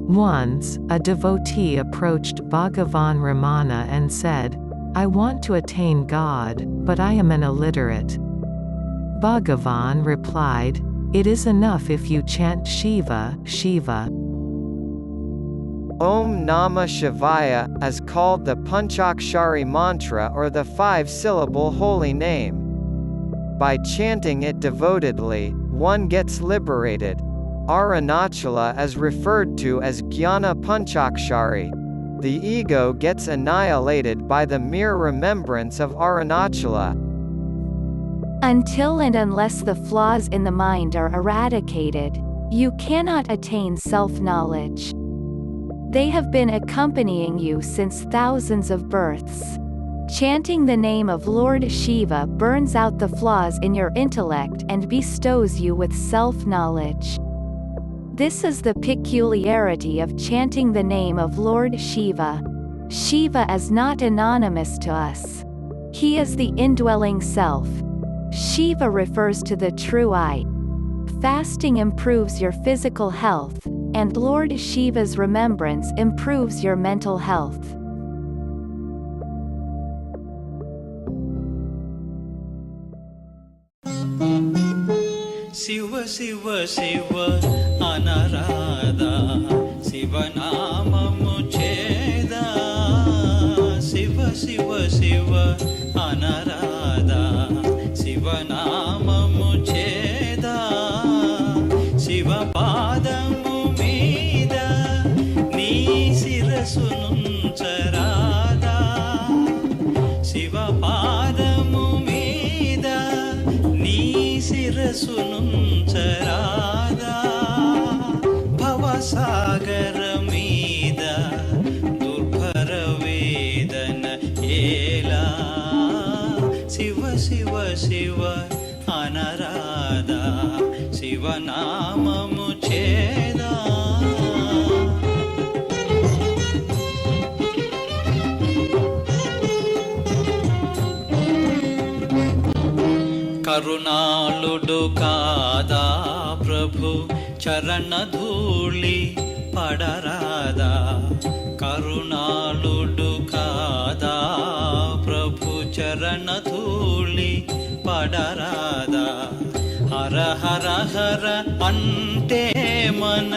Once, a devotee approached Bhagavan Ramana and said, "I want to attain God, but I am an illiterate." Bhagavan replied, "It is enough if you chant Shiva, Shiva." Om Namah Shivaya is called the Panchakshari mantra or the five-syllable holy name. By chanting it devotedly, one gets liberated. Arunachala is referred to as Jnana Panchakshari. The ego gets annihilated by the mere remembrance of Arunachala. Until and unless the flaws in the mind are eradicated, you cannot attain self-knowledge. They have been accompanying you since thousands of births. Chanting the name of Lord Shiva burns out the flaws in your intellect and bestows you with self-knowledge. This is the peculiarity of chanting the name of Lord Shiva. Shiva is not anonymous to us. He is the indwelling self. Shiva refers to the true I. Fasting improves your physical health, and Lord Shiva's remembrance improves your mental health. Shiva Shiva Shiva Anarada Shiva Namamu Cheda Shiva Shiva Shiva Anarada Shiva Namamu Cheda Shiva Padamu Mida Ni Sirasununcarada Shiva Padamu Mida Ni Sirasununcarada Bhavasagara Mida Durbhara Vedana Ela Shiva Shiva Shiva Anarada Shiva Namamu Cheda కరుణాళుడు కాదా ప్రభు చరణధూళి పడరాదా కరుణాళుడు కాదా ప్రభు చరణధూళి పడరాదా హర హర హర అంటే మన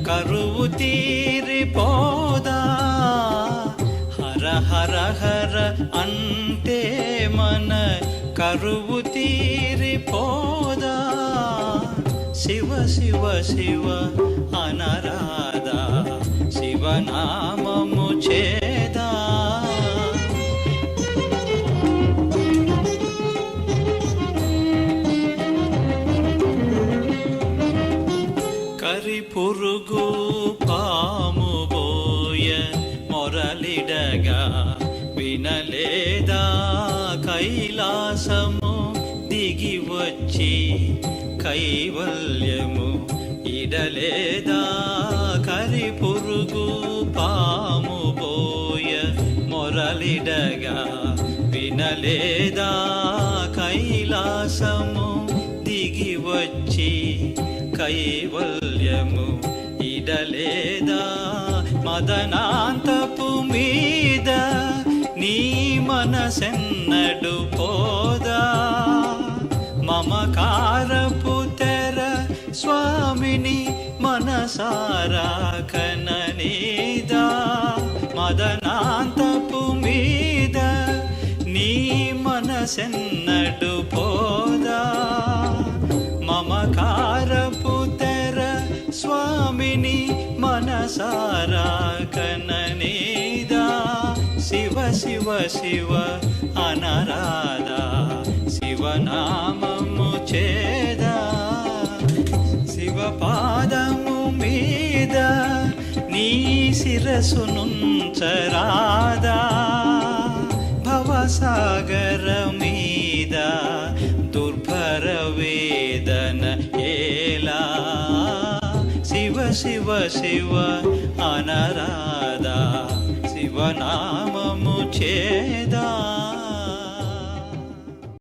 కరువు తీరిపోదా హర హర హర అంటే మన కరువు తీరిపోదా శివ శివ శివ అనరాదా శివనామము చేదా కరి పురుగు పాము బోయ మొరలిడగా వినలేదా కైలాసము దిగి వచ్చి కైవల్యము ఇడలేదా కరి పురుగు పాము బోయ మొరలిడగా వినలేదా కైలాసము దిగి వచ్చి కైవల్యము ఇడలేదా మదనాంతపు మీద నీ మనసెన్నడు పోదా మమకారపు తెర స్వామిని మనసారా కననీదా మదనాంతపు మీద నీ మనసెన్నడు పోదా మమకారపు తెర స్వామిని మనసారా కననీదా శివ శివ శివ అనరాదా శివనామము చేదా శివ పాదము మీద నీ శిరసునుంచరాదా భవసాగర మీద దుర్భర వేదన ఏలా శివ శివ శివ అనరాదా శివనామ